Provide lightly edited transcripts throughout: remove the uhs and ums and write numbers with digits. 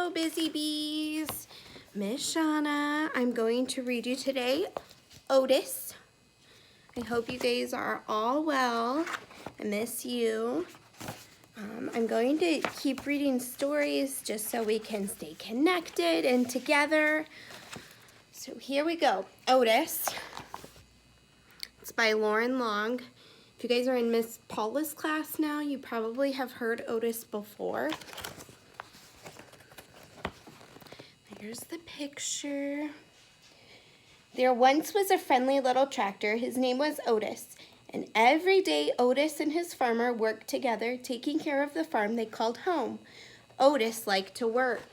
Hello, busy bees. Miss Shawna. I'm going to read you today Otis. I hope you guys are all well. I miss you. I'm going to keep reading stories just so we can stay connected and together. So here we go. Otis. It's by Lauren Long. If you guys are in Miss Paula's class now, you probably have heard Otis before. Here's the picture. There once was a friendly little tractor. His name was Otis. And every day Otis and his farmer worked together, taking care of the farm they called home. Otis liked to work.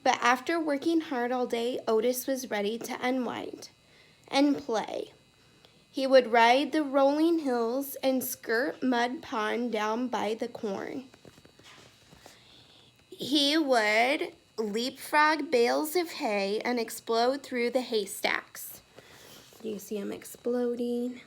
But after working hard all day, Otis was ready to unwind and play. He would ride the rolling hills and skirt mud pond down by the corn. He would leapfrog bales of hay and explode through the haystacks. Do you see him exploding?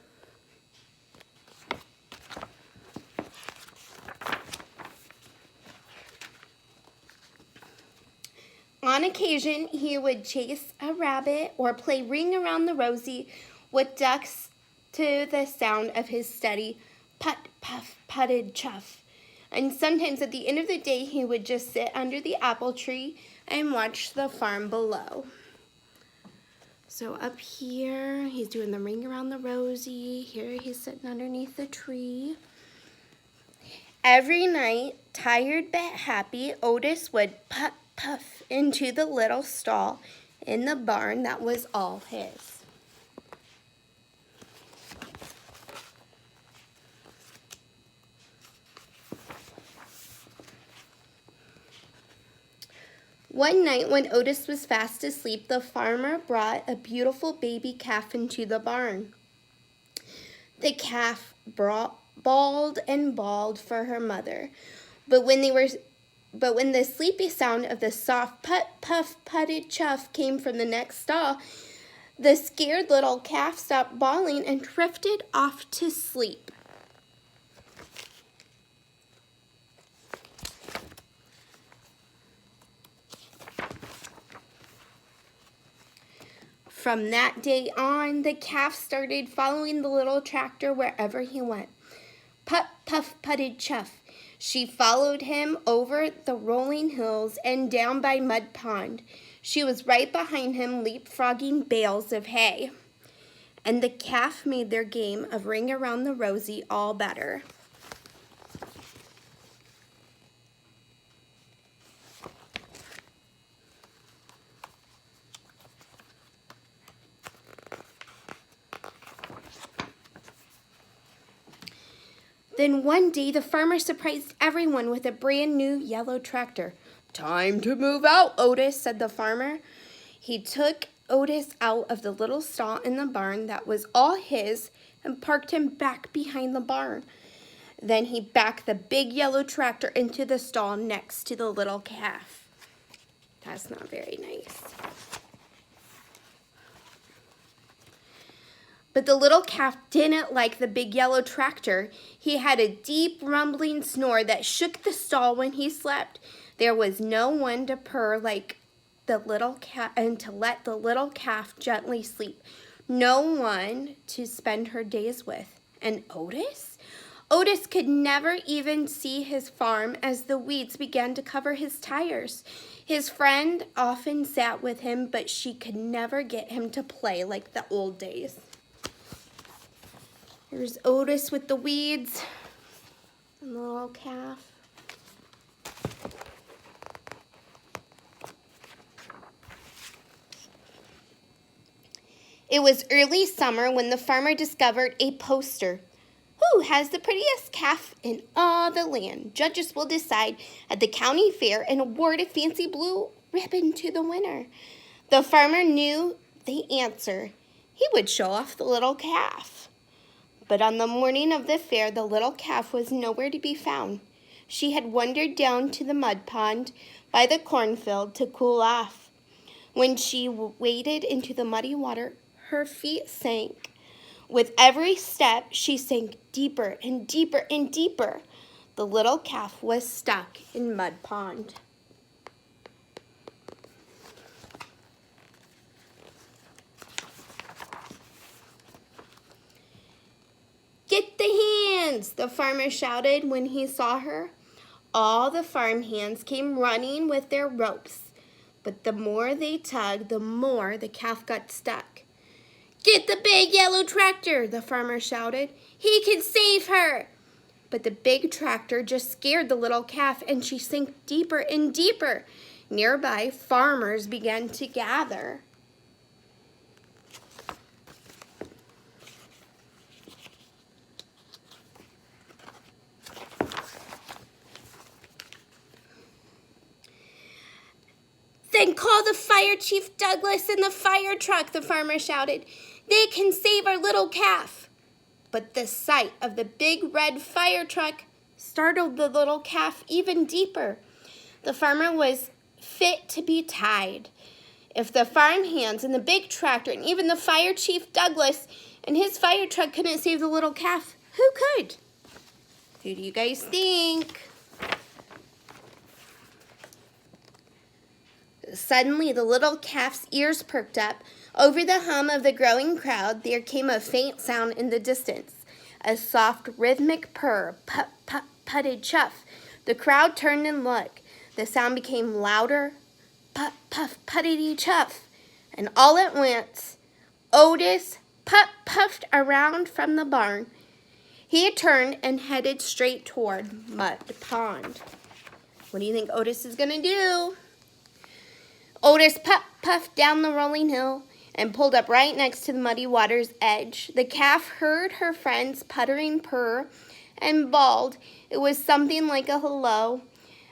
On occasion, he would chase a rabbit or play Ring Around the Rosie with ducks to the sound of his steady put, puff, putted, chuff. And sometimes at the end of the day, he would just sit under the apple tree and watch the farm below. So up here, he's doing the Ring Around the Rosie. Here he's sitting underneath the tree. Every night, tired but happy, Otis would puff, puff into the little stall in the barn that was all his. One night when Otis was fast asleep, the farmer brought a beautiful baby calf into the barn. The calf bawled and bawled for her mother, but when the sleepy sound of the soft put, puff, putted, chuff came from the next stall, the scared little calf stopped bawling and drifted off to sleep. From that day on, the calf started following the little tractor wherever he went. Put, puff, putted, chuff. She followed him over the rolling hills and down by Mud Pond. She was right behind him, leapfrogging bales of hay. And the calf made their game of Ring Around the Rosie all better. Then one day, the farmer surprised everyone with a brand new yellow tractor. "Time to move out, Otis," said the farmer. He took Otis out of the little stall in the barn that was all his and parked him back behind the barn. Then he backed the big yellow tractor into the stall next to the little calf. That's not very nice. But the little calf didn't like the big yellow tractor. He had a deep rumbling snore that shook the stall when he slept. There was no one to purr like the little cat and to let the little calf gently sleep. No one to spend her days with. And Otis? Otis could never even see his farm as the weeds began to cover his tires. His friend often sat with him, but she could never get him to play like the old days. Here's Otis with the weeds and the little calf. It was early summer when the farmer discovered a poster. "Who has the prettiest calf in all the land? Judges will decide at the county fair and award a fancy blue ribbon to the winner." The farmer knew the answer. He would show off the little calf. But on the morning of the fair, the little calf was nowhere to be found. She had wandered down to the mud pond by the cornfield to cool off. When she waded into the muddy water, her feet sank. With every step, she sank deeper and deeper and deeper. The little calf was stuck in Mud Pond. "Get the hands!" the farmer shouted when he saw her. All the farm hands came running with their ropes, but the more they tugged, the more the calf got stuck. "Get the big yellow tractor!" the farmer shouted. "He can save her!" But the big tractor just scared the little calf, and she sank deeper and deeper. Nearby, farmers began to gather. "Then call the fire chief Douglas and the fire truck," the farmer shouted. "They can save our little calf." But the sight of the big red fire truck startled the little calf even deeper. The farmer was fit to be tied. If the farm hands and the big tractor and even the fire chief Douglas and his fire truck couldn't save the little calf, who could? Who do you guys think? Suddenly, the little calf's ears perked up. Over the hum of the growing crowd, there came a faint sound in the distance. A soft, rhythmic purr, put, put, putted chuff. The crowd turned and looked. The sound became louder, put, puff, puttity chuff. And all at once, Otis puffed around from the barn. He turned and headed straight toward Mud Pond. What do you think Otis is going to do? Otis puffed down the rolling hill and pulled up right next to the muddy water's edge. The calf heard her friend's puttering purr and bawled. It was something like a hello.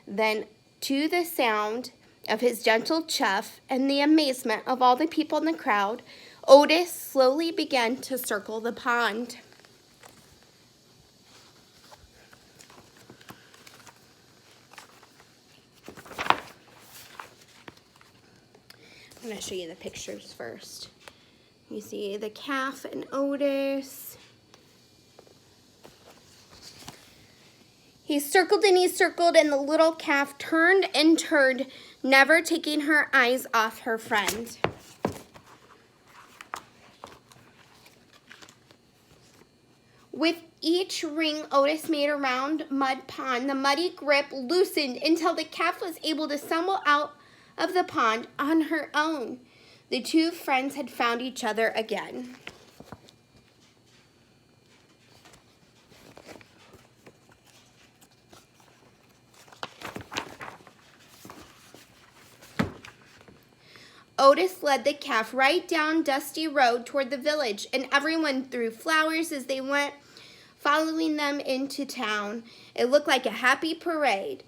Then, to the sound of his gentle chuff and the amazement of all the people in the crowd, Otis slowly began to circle the pond. I'm going to show you the pictures first. You see the calf and Otis. He circled and he circled, and the little calf turned and turned, never taking her eyes off her friend. With each ring Otis made around Mud Pond, the muddy grip loosened until the calf was able to stumble out of the pond on her own. The two friends had found each other again. Otis led the calf right down Dusty Road toward the village, and everyone threw flowers as they went, following them into town. It looked like a happy parade.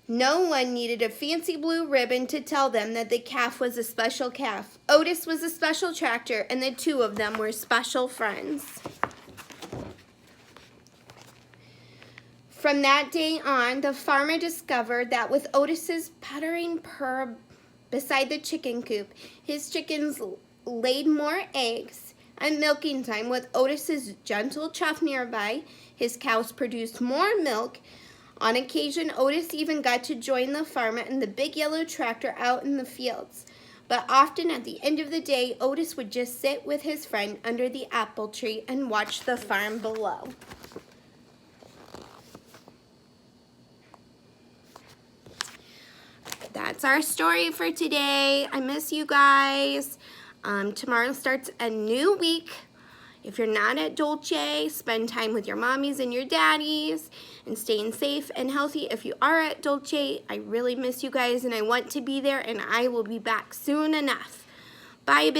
No one needed a fancy blue ribbon to tell them that the calf was a special calf. Otis was a special tractor, and the two of them were special friends. From that day on, the farmer discovered that with Otis's puttering purr beside the chicken coop, his chickens laid more eggs. At milking time, with Otis's gentle chuff nearby, his cows produced more milk. On occasion, Otis even got to join the farmer and the big yellow tractor out in the fields. But often at the end of the day, Otis would just sit with his friend under the apple tree and watch the farm below. That's our story for today. I miss you guys. Tomorrow starts a new week. If you're not at Dolce, spend time with your mommies and your daddies and staying safe and healthy. If you are at Dolce, I really miss you guys and I want to be there, and I will be back soon enough. Bye,